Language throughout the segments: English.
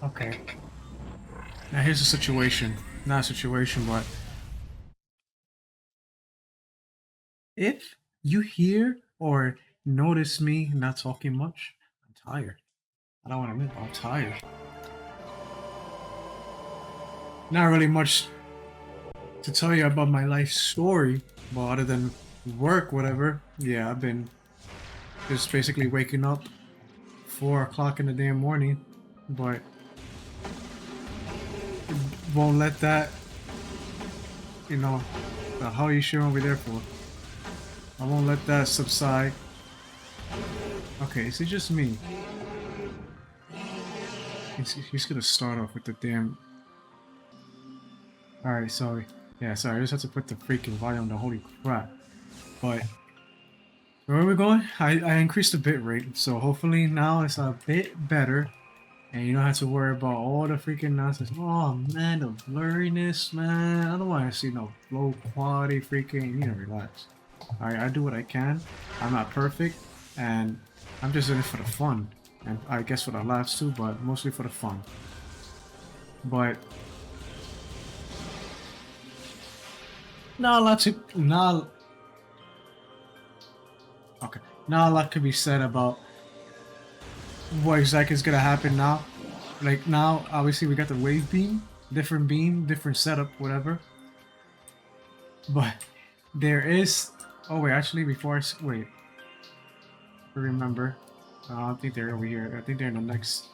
Okay. Now here's the situation. Not a situation, but if you hear or notice me not talking much, I'm tired. I don't want to admit, but I'm tired. Not really much to tell you about my life story, but other than work, whatever. Yeah, I've been just basically waking up 4 o'clock in the damn morning, but won't let that, you know, the hell you shit over there for. I won't let that subside. Okay, is it just me? He's gonna start off with the damn. Alright, sorry. Yeah, sorry, I just have to put the freaking volume on, holy crap. But where are we going? I increased the bit rate, so hopefully now it's a bit better. And you don't have to worry about all the freaking nonsense. Oh man, the blurriness, man. I don't want to see no low quality freaking. You need to relax. Alright, I do what I can. I'm not perfect, and I'm just in it for the fun. And I guess for the laughs too, but mostly for the fun. But not a lot to not okay. Not a lot could be said about what exactly is gonna happen now. Like now, obviously we got the wave beam, different setup, whatever. But there is. Oh wait, actually, before wait, I remember. I don't think they're over here. I think they're in the next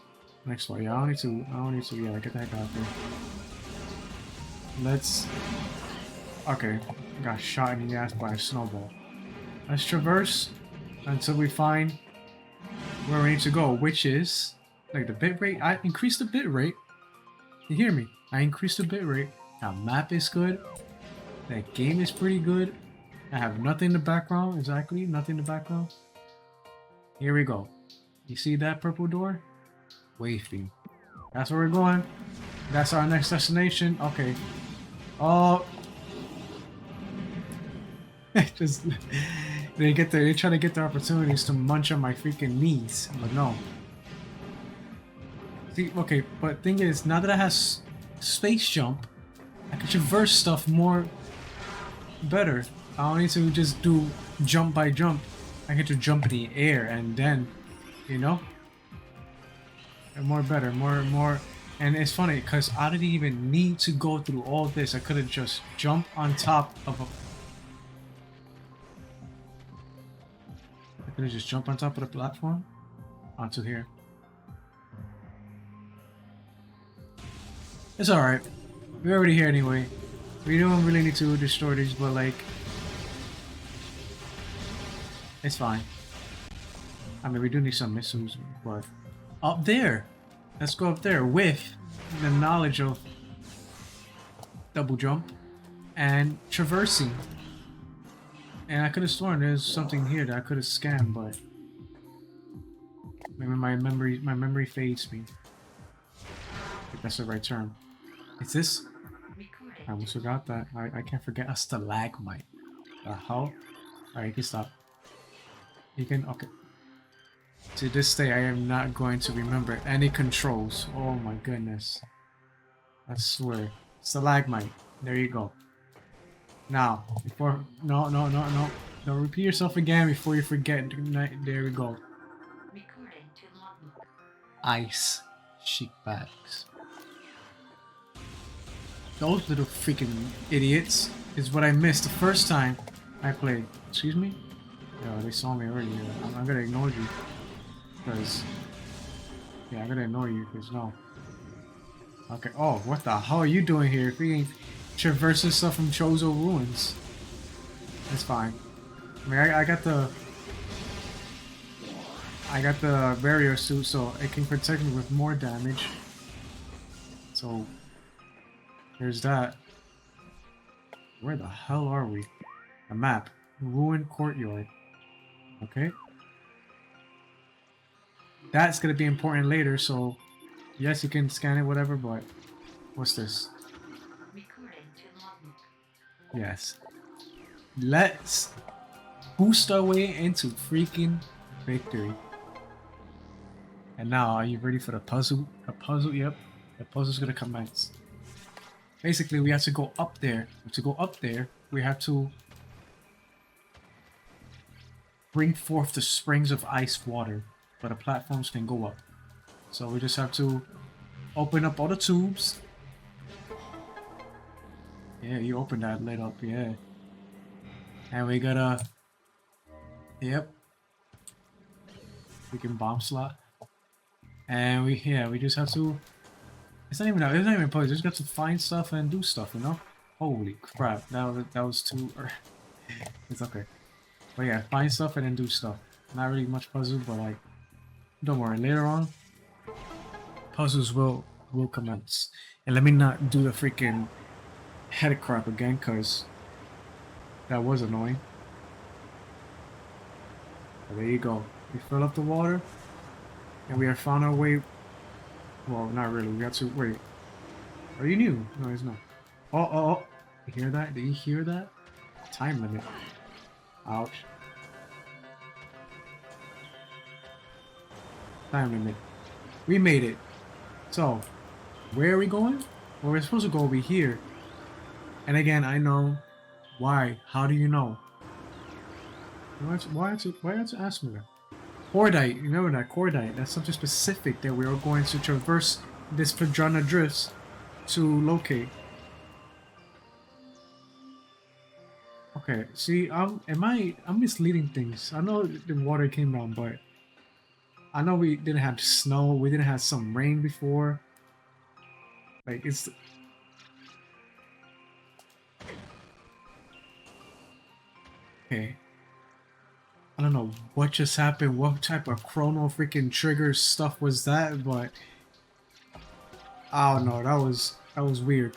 one. Yeah, I don't need to. I don't need to. Yeah, get the heck out of here. Let's. Okay, got shot in the ass by a snowball. Let's traverse until we find where we need to go, which is like the bit rate. I increased the bit rate. You hear me? I increased the bit rate. That map is good. That game is pretty good. I have nothing in the background. Exactly, nothing in the background. Here we go. You see that purple door? Wave beam. That's where we're going. That's our next destination. Okay. Oh. Just they try to get their opportunities to munch on my freaking knees, but no. See, okay, but thing is, now that I have space jump, I can traverse stuff more better. I don't need to just do jump by jump. I get to jump in the air and then, you know, and more better, more. And it's funny because I didn't even need to go through all this. I could have just jumped on top of a. I could have just jumped on top of the platform onto here. It's alright. We're already here anyway. We don't really need to destroy these, but like, it's fine. I mean, we do need some missiles, but up there. Let's go up there with the knowledge of double jump and traversing. And I could have sworn there's something here that I could have scanned, but maybe my memory fades me. If that's the right term. Is this? I almost forgot that. I can't forget a stalagmite. The hell? Alright, you can stop. You can. Okay. To this day, I am not going to remember any controls. Oh my goodness. I swear. Stalagmite. There you go. Now, before. No. Don't repeat yourself again before you forget. There we go. Ice chic bags. Those little freaking idiots is what I missed the first time I played. Excuse me? Yo, they saw me already. I'm gonna ignore you. Because... yeah, I'm gonna ignore you because no. Okay, oh, what the hell are you doing here? Freaking traversing stuff from Chozo Ruins. It's fine. I mean, I got the... I got the barrier suit, so it can protect me with more damage. So... there's that. Where the hell are we? A map. Ruined courtyard. Okay. That's gonna be important later, so yes, you can scan it, whatever, but what's this? Yes. Let's boost our way into freaking victory. And now, are you ready for the puzzle? The puzzle, yep. The puzzle's gonna commence. Basically, we have to go up there. To go up there, we have to bring forth the springs of ice water, but the platforms can go up. So we just have to open up all the tubes. Yeah, you opened that lid up, yeah. And we gotta... Yep. We can bomb slot. And we just have to... It's not even a puzzle, just got to find stuff and do stuff, you know? Holy crap, that was too... It's okay. But yeah, find stuff and then do stuff. Not really much puzzle, but like... Don't worry, later on, puzzles will commence. And let me not do the freaking head crap again, cause that was annoying. But there you go. We fill up the water, and we have found our way. Well, not really. We have to wait. Are you new? No, he's not. Oh! You hear that? Did you hear that? Time limit. Ouch. Time limit. We made it. So, where are we going? Well, we're supposed to go over here. And again, I know. Why? How do you know? Why have to ask me that? Cordite, remember that cordite? That's something specific that we are going to traverse this Phendrana drifts to locate. Okay, see, I'm misleading things. I know the water came down, but I know we didn't have snow. We didn't have some rain before. Like it's. Okay. I don't know what just happened, what type of chrono freaking trigger stuff was that, but I don't know, that was weird.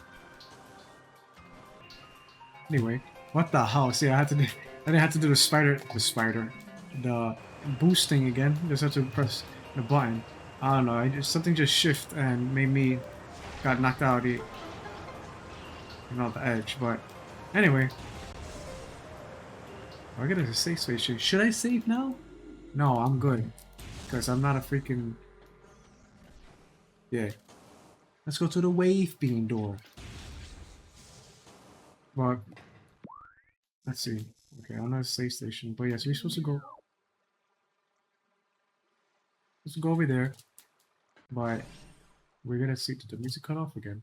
Anyway, what the hell? See, I didn't have to do the boosting again. Just have to press the button. I don't know, something just shifted and made me got knocked out the edge, but anyway. I gotta a safe station. Should I save now? No, I'm good. Because I'm not a freaking... Yeah. Let's go to the wave beam door. But... Let's see. Okay, I'm not a safe station. But yes, we're supposed to go... Let's go over there. But... We're gonna see... Did the music cut off again?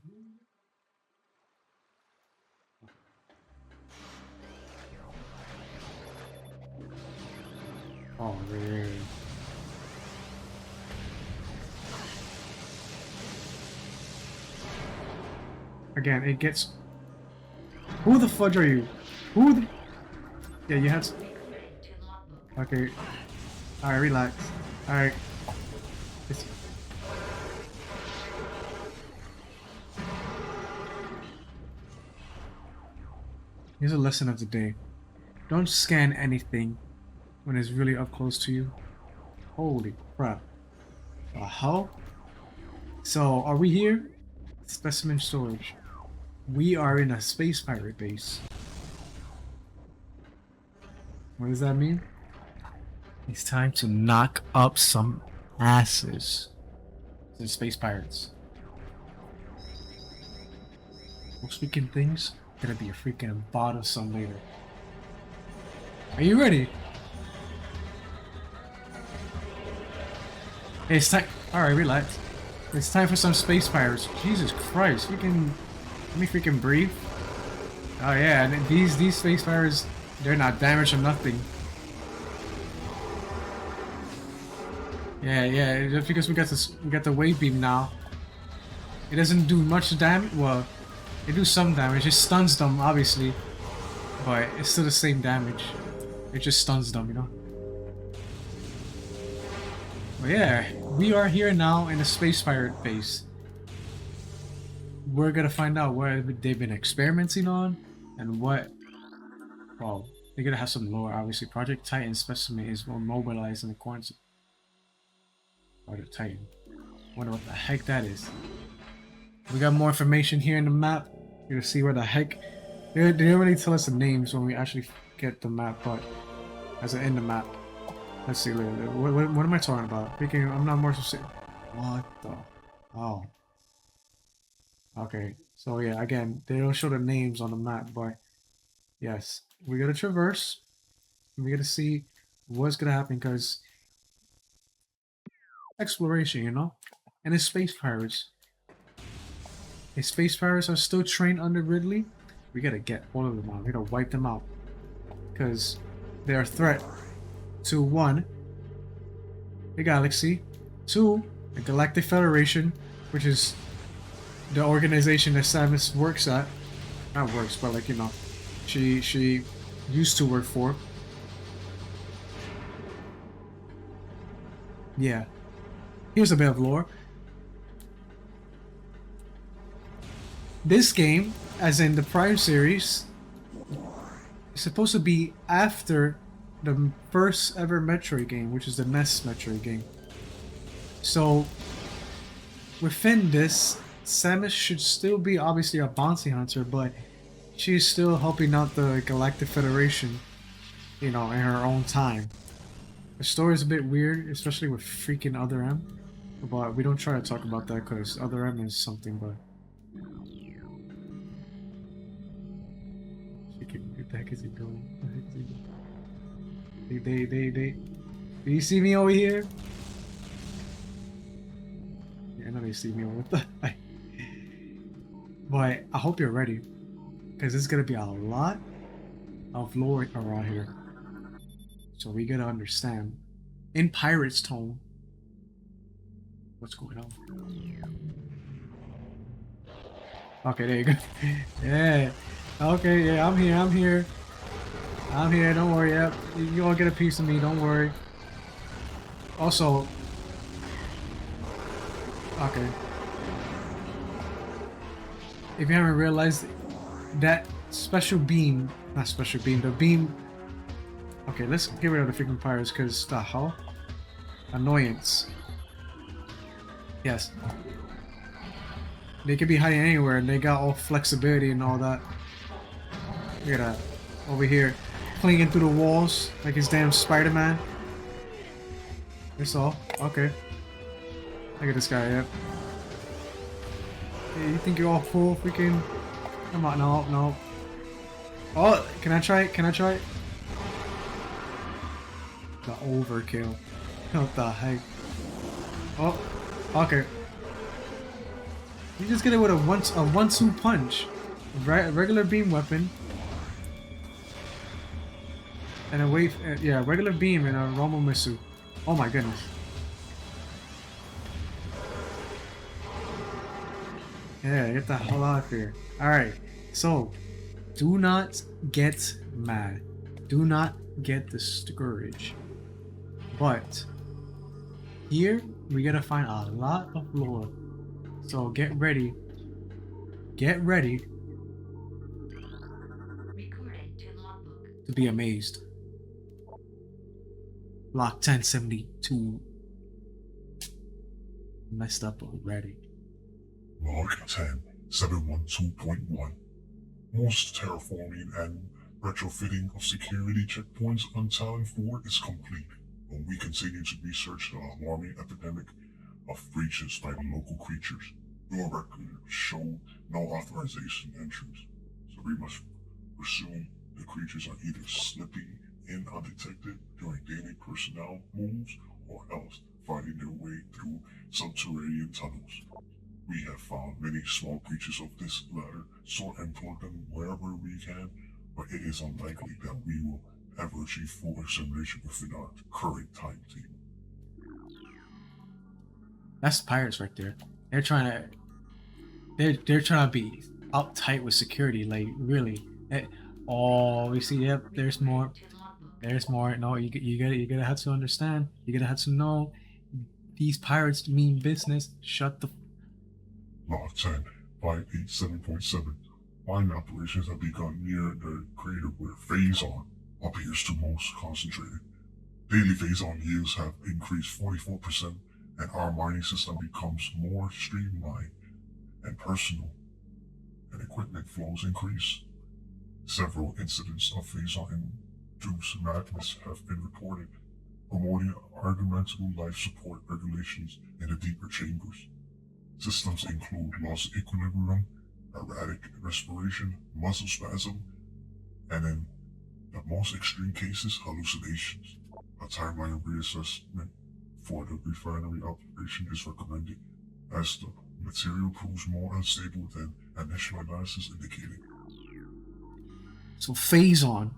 Oh, really? Again, it gets... Who the fudge are you? Who the... Yeah, you had to... Okay. Alright, relax. Alright. Here's a lesson of the day. Don't scan anything when it's really up close to you. Holy crap. The hell? So, are we here? Specimen storage. We are in a space pirate base. What does that mean? It's time to knock up some asses. The space pirates. Well, speaking things, gonna be a freaking bot of some later. Are you ready? Hey, it's time. Alright, relax. It's time for some space pirates. Jesus Christ, freaking. Let me freaking breathe. Oh yeah, and these space pirates, they're not damaged or nothing. Yeah, just because we got the wave beam now. It doesn't do much damage. Well, it do some damage. It stuns them, obviously, but it's still the same damage. It just stuns them, you know. But yeah, we are here now in the space pirate base. We're gonna find out what they've been experimenting on and what. Well, they're gonna have some lore, obviously. Project Titan specimen is more mobilized in the corners. Project Titan. Wonder what the heck that is. We got more information here in the map. You're gonna see where the heck. They don't really tell us the names when we actually get the map, but as in the map. Let's see. What am I talking about? Speaking, I'm not more specific. What the? Oh. Okay. So yeah, again, they don't show the names on the map, but yes, we gotta traverse. We gotta see what's gonna happen because exploration, you know, and it's space pirates. If space pirates are still trained under Ridley, we gotta get all of them out. We gotta wipe them out because they're a threat to one, the galaxy, two, the Galactic Federation, which is the organization that Samus works at. Not works, but like you know, she used to work for. Yeah. Here's a bit of lore. This game, as in the Prime series, is supposed to be after the first ever Metroid game, which is the NES Metroid game. So, within this, Samus should still be obviously a bounty hunter, but she's still helping out the Galactic Federation, you know, in her own time. The story is a bit weird, especially with freaking Other M, but we don't try to talk about that because Other M is something, but... What the heck is he doing? What the heck is he doing? Do you see me over here? Yeah, I know they see me. What the heck? But I hope you're ready, because there's gonna be a lot of lore around here. So we gotta understand, in Pirate's tone, what's going on. Okay, there you go. Yeah. Okay, yeah, I'm here, I'm here. I'm here, don't worry, yep. You all get a piece of me, don't worry. Also... Okay. If you haven't realized, that special beam... Not special beam, the beam... Okay, let's get rid of the freaking pirates, because the hell? Annoyance. Yes. They could be hiding anywhere, and they got all flexibility and all that. Look at that. Over here. Clinging through the walls like his damn Spider-Man. That's all. Okay. Look at this guy, yep. Hey, you think you're all full freaking... Come on, no, no. Oh, can I try it? Can I try it? The overkill. What the heck? Oh, okay. You just get it with a one-two punch. Regular beam weapon. And a wave, yeah, regular beam and a Romo missile. Oh my goodness. Yeah, get the hell out of here. Alright, so do not get mad. Do not get discouraged. But here we gotta find a lot of lore. So get ready. Get ready to be amazed. Block 1072. Messed up already. Log 10.712.1. Most terraforming and retrofitting of security checkpoints on Talon 4 is complete, but we continue to research the alarming epidemic of breaches by local creatures. Your records show no authorization entrance, so we must presume the creatures are either slipping in undetected during daily personnel moves or else finding their way through subterranean tunnels. We have found many small creatures of this latter sort and pulled them wherever we can, but it is unlikely that we will ever achieve full extermination within our current timetable. That's pirates right there. They're trying to they're trying to be uptight with security, like really. Oh, we see. Yep, there's more. There's more. No, you gotta have to understand. You gotta have to know. These pirates mean business. Shut the. Log 10.587.7. Mining operations have begun near the crater where phase-on appears to most concentrated. Daily phase-on yields have increased 44%, and our mining system becomes more streamlined and personal, and equipment flows increase. Several incidents of phase-on induced madness have been reported, promoting argumentable life support regulations in the deeper chambers. Systems include loss of equilibrium, erratic respiration, muscle spasm, and in the most extreme cases, hallucinations. A timeline reassessment for the refinery operation is recommended as the material proves more unstable than initial analysis indicated. So Phazon.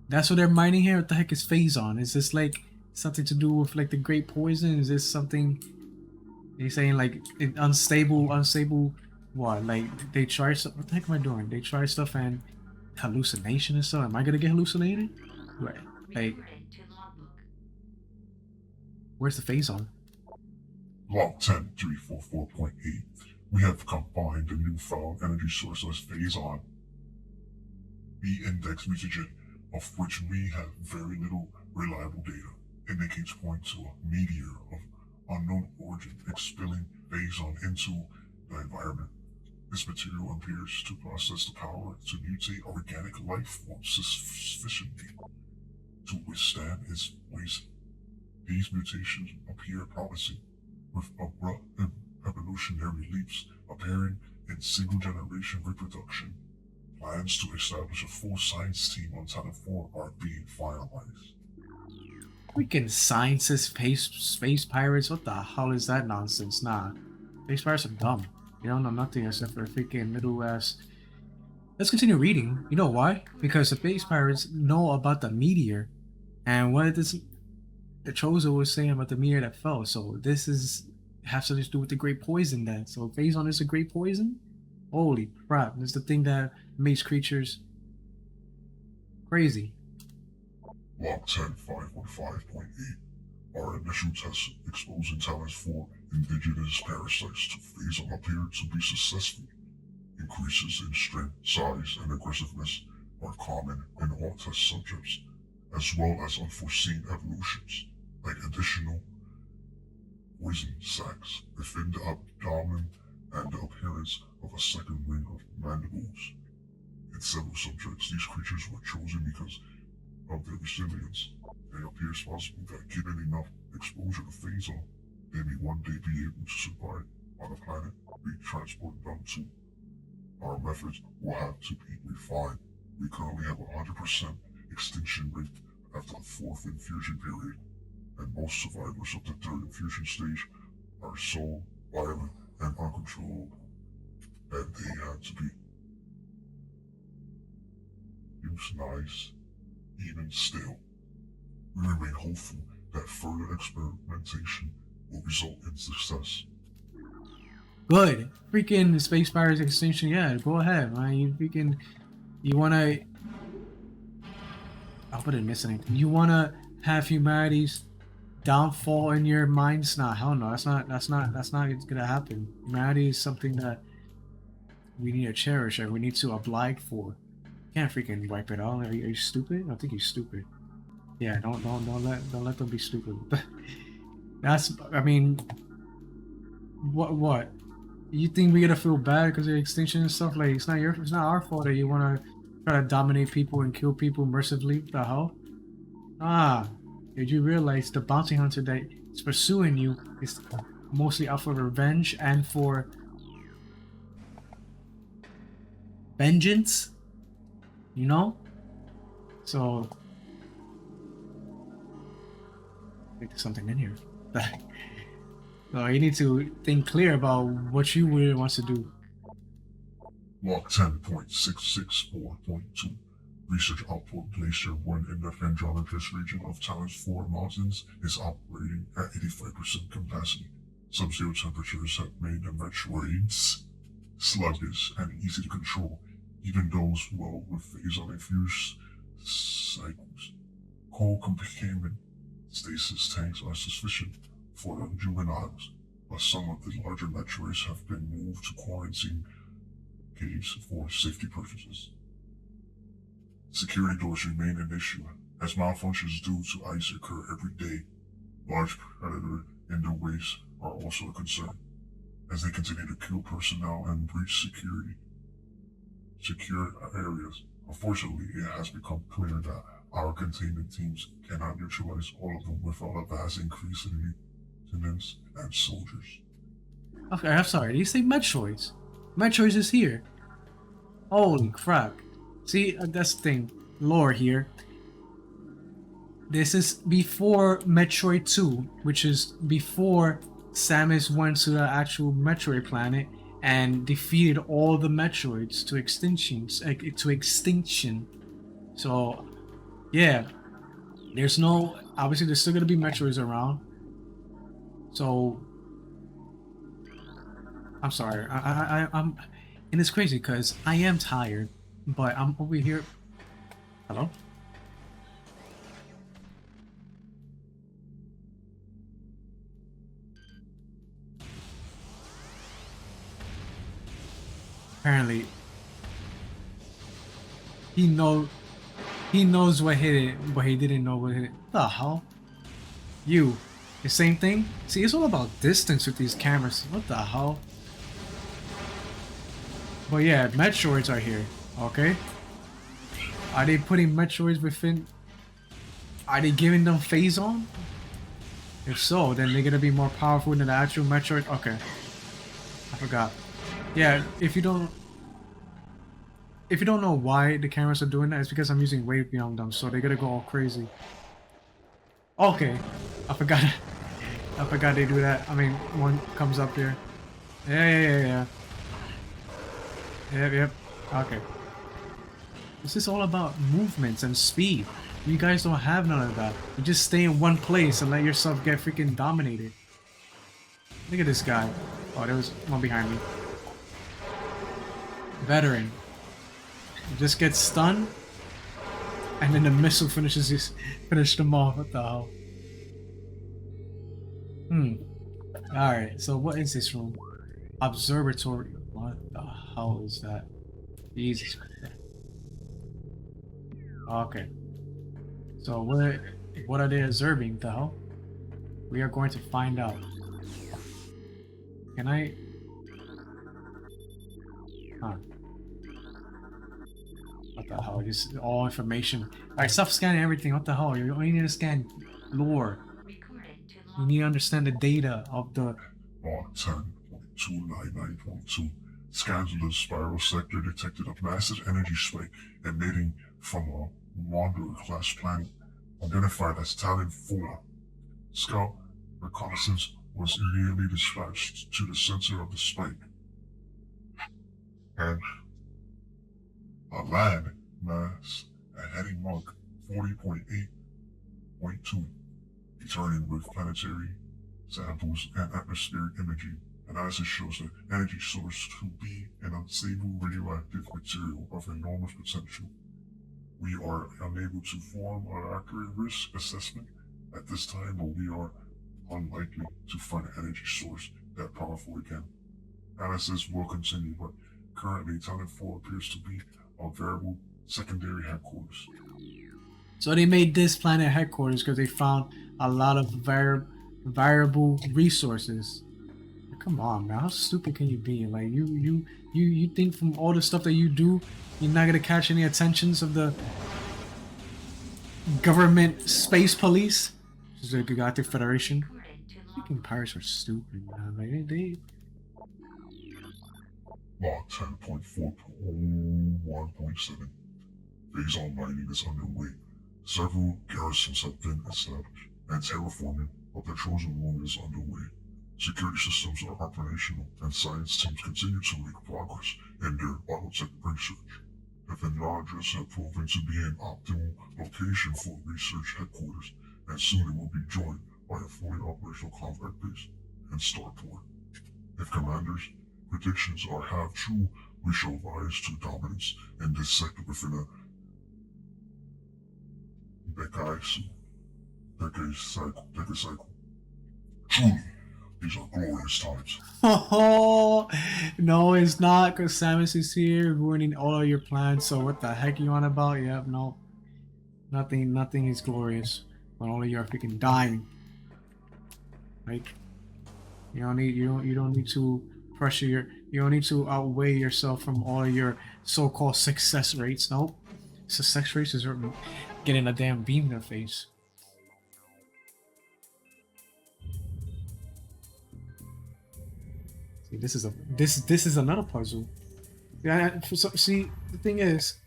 That's what they're mining here? What the heck is Phazon? Is this like something to do with like the great poison? Is this something they're saying like unstable what? Like they try stuff what the heck am I doing? They try stuff and hallucination and stuff. Am I gonna get hallucinated? Right. Like where's the Phazon? Log 10344.8. We have combined the newfound energy source as Phazon, B-index mutagen, of which we have very little reliable data, indicates point to a meteor of unknown origin expelling Phazon into the environment. This material appears to possess the power to mutate organic life forms sufficiently to withstand its poison. These mutations appear promising, with abrupt evolutionary leaps appearing in single-generation reproduction. Plans to establish a full science team on Titan 4 are being finalized. Freaking scientists, space pirates, what the hell is that nonsense? Nah. Space pirates are dumb. They don't know nothing except for freaking middle ass. Let's continue reading. You know why? Because the space pirates know about the meteor. And what this the Chozo was saying about the meteor that fell. So this is has something to do with the great poison then. So Phazon is a great poison? Holy crap. This is the thing that makes creatures crazy. Log 10515.8. Our initial tests exposing talents for indigenous parasites to Phazon appeared to be successful. Increases in strength, size, and aggressiveness are common in all test subjects, as well as unforeseen evolutions, like additional poison sacs within the abdomen and the appearance of a second ring of mandibles. In several subjects, these creatures were chosen because of their resilience. It appears possible that given enough exposure to Phazon, they may one day be able to survive on a planet we transport them to. Our methods will have to be refined. We currently have a 100% extinction rate after the fourth infusion period, and most survivors of the third infusion stage are so violent and uncontrollable that they had to be euthanized. Even still, we remain hopeful that further experimentation will result in success. Good. Freaking space pirates extinction, yeah, go ahead, man. You wanna I hope I didn't miss anything. You wanna have humanity's downfall in your minds? Nah, hell no. That's not gonna happen. Humanity is something that we need to cherish and we need to oblige for. Can't freaking wipe it out. Are you stupid? I think you're stupid. Yeah, don't let them be stupid. That's I mean what? You think we gotta feel bad because of extinction and stuff? Like it's not our fault that you wanna try to dominate people and kill people mercifully. What the hell? Ah, did you realize the bounty hunter that is pursuing you is mostly out for revenge and for vengeance? You know? So I think there's something in here. So you need to think clear about what you really wants to do. Log 10.664.2. Research output Glacier 1 in the Phendrana region of Talon's 4 mountains is operating at 85% capacity. Sub-zero temperatures have made the metroids sluggish and easy to control, even those well with Phazon-infused cycles. Cold containment stasis tanks are sufficient for the juveniles, but some of the larger metroids have been moved to quarantine caves for safety purposes. Security doors remain an issue, as malfunctions due to ice occur every day. Large predators in the waste are also a concern, as they continue to kill personnel and breach secure areas. Unfortunately, it has become clear that Our containment teams cannot neutralize all of them without a vast increase in maintenance and soldiers. Okay, I'm sorry. Did you say Metroids? Metroids is here. Holy crap. See, that's the thing. Lore here. This is before Metroid 2, which is before Samus went to the actual Metroid planet and defeated all the Metroids to extinction. So, yeah. There's no... Obviously, there's still gonna be Metroids around. So... I'm sorry. I'm... And it's crazy because I am tired, but I'm over here... Hello? Apparently, he knows what hit it, but he didn't know what hit it. The hell? You, the same thing? See, it's all about distance with these cameras. What the hell? But yeah, Metroids are here. Okay. Are they putting Metroids within? Are they giving them phase on? If so, then they're gonna be more powerful than the actual Metroid. Okay. I forgot. Yeah, if you don't know why the cameras are doing that, it's because I'm using wave beyond them, so they're gonna go all crazy. Okay, I forgot. I forgot they do that. I mean, one comes up here. Yeah. Yep. Okay. This is all about movements and speed. You guys don't have none of that. You just stay in one place and let yourself get freaking dominated. Look at this guy. Oh, there was one behind me. Veteran. Just gets stunned, and then the missile finishes them off. What the hell? Alright, so what is this room? Observatory. What the hell is that? Jesus Christ. Okay. So what are they observing, the hell? We are going to find out. Can I... Huh. What the hell? Just all information. Alright, stop scanning everything. What the hell? You only need to scan lore. You need to understand the data of the... 10.299.2 scans of the spiral sector detected a massive energy spike emitting from a Wanderer-class planet identified as Talon 4. Scout reconnaissance was immediately dispatched to the center of the spike. And a land mass at heading mark 40.8.2, returning with planetary samples and atmospheric imaging. Analysis shows the energy source to be an unstable radioactive material of enormous potential. We are unable to form an accurate risk assessment at this time, but we are unlikely to find an energy source that powerful again. Analysis will continue, but currently Talon 4 appears to be a variable secondary headquarters. So they made this planet headquarters because they found a lot of variable resources. Come on, man. How stupid can you be? Like you think from all the stuff that you do, you're not gonna catch any attentions of the government space police? This is the Galactic Federation. Freaking pirates are stupid, man. Like they... Log 10.4.1.7. Phase on mining is underway. Several garrisons have been established, and terraforming of the Trojan Moon is underway. Security systems are operational, and science teams continue to make progress in their biotech research. The Phendranas have proven to be an optimal location for research headquarters, and soon it will be joined by a fully operational combat base and starport. If Commander's predictions have true, we shall rise to dominance in this sector within a decade cycle. Truly, these are glorious times. Oh no, it's not, because Samus is here ruining all of your plans. So what the heck are you on about? Yep, no, nothing is glorious, but only you're freaking dying. Right? You don't need to pressure you don't need to outweigh yourself from all of your so-called success rates. Nope. Success rates is getting a damn beam in their face. See, this is another puzzle. Yeah, see, the thing is,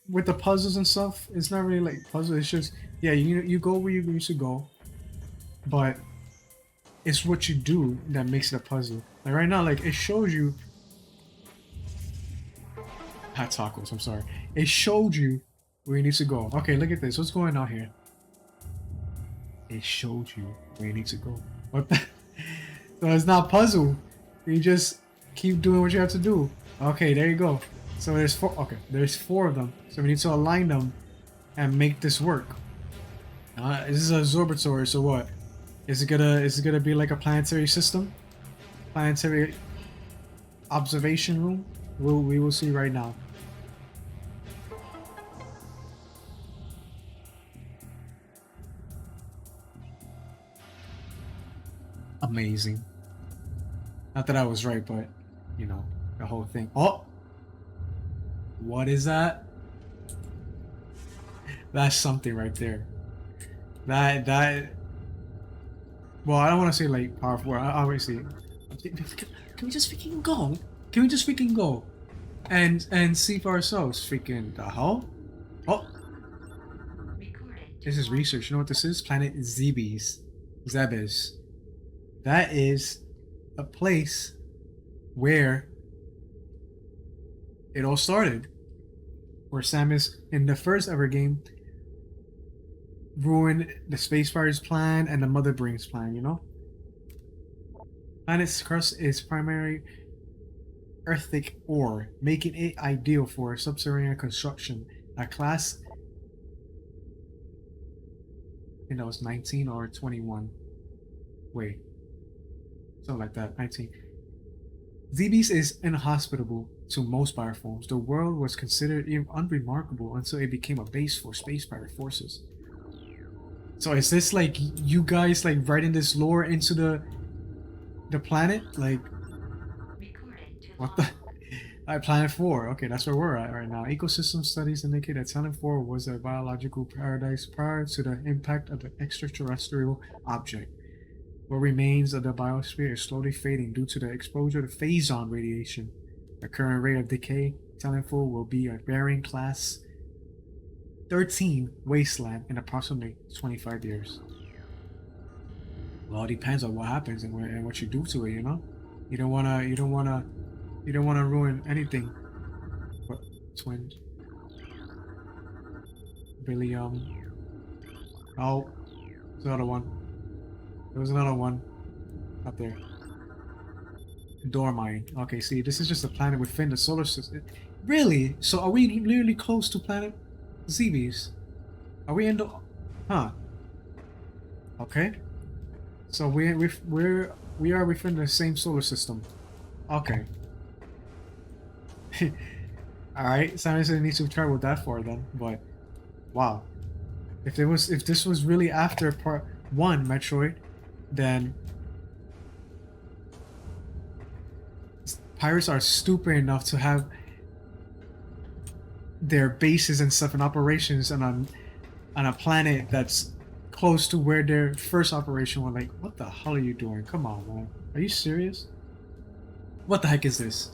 with the puzzles and stuff, it's not really like puzzle. It's just, yeah, you go where you used to go, but it's what you do that makes it a puzzle. Like right now, like it shows you hot tacos. I'm sorry. It showed you where you need to go. Okay, look at this. What's going on here? It showed you where you need to go. What the? So it's not puzzle. You just keep doing what you have to do. Okay, there you go. So there's four. Okay, there's four of them. So we need to align them and make this work. This is a observatory. So what? Is it gonna be like a planetary system? Planetary observation room? We will see right now. Amazing. Not that I was right, but you know, the whole thing. Oh, what is that? That's something right there. That. Well, I don't want to say like powerful. Obviously, can we just freaking go? Can we just freaking go? And see for ourselves. Freaking the hell? Oh, this is research. You know what this is? Planet Zebes. Zebes. That is a place where it all started. Where Samus, in the first ever game, ruined the Space Pirates plan and the Mother Brains plan, you know? Planet's crust is primary earthic ore, making it ideal for subterranean construction. A class, I think that was 19 or 21. Wait. Something like that, 19. Zebes is inhospitable to most bioforms. The world was considered unremarkable until it became a base for space pirate forces. So is this like you guys like writing this lore into the planet? Like what the? Planet 4. Okay, that's where we're at right now. Ecosystem studies indicate that Planet 4 was a biological paradise prior to the impact of the extraterrestrial object. What remains of the biosphere is slowly fading due to the exposure to phazon radiation. The current rate of decay, Planet 4 will be a barren class 13 wasteland in approximately 25 years. Well, it depends on what happens and what you do to it, you know? You don't wanna ruin anything. What twin? Billium. Oh, there's another one. There was another one up there. Dormine. Okay, see, this is just a planet within the solar system. Really? So are we literally close to planet Zebes? Are we in the? Huh. Okay. So we are within the same solar system. Okay. All right. Samus didn't need to travel that far then, but wow. If this was really after part 1 Metroid, then pirates are stupid enough to have their bases and stuff in operations on a planet that's close to where their first operation was. Like, what the hell are you doing? Come on, man. Are you serious? What the heck is this?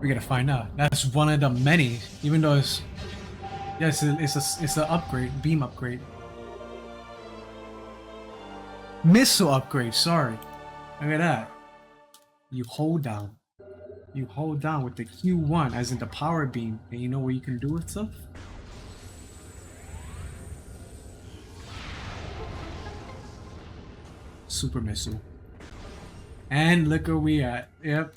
We're gonna find out. That's one of the many, even though it's it's an upgrade, beam upgrade. Missile upgrade, sorry. Look at that. You hold down. You hold down with the Q1, as in the power beam, and you know what you can do with stuff? Super missile. And look where we at. Yep,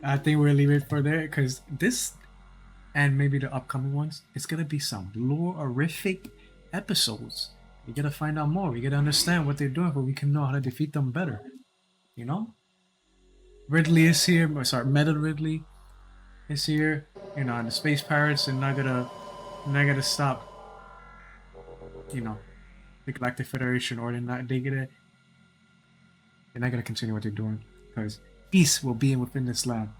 I think we're leaving it for there, because this, and maybe the upcoming ones, it's gonna be some lore-orific episodes. We gotta find out more. We gotta understand what they're doing, but we can know how to defeat them better. You know? Ridley is here. Sorry, Meta Ridley is here. You know, and the Space Pirates are not gonna stop. You know, the Galactic Federation, or they're not gonna continue what they're doing, because peace will be within this lab.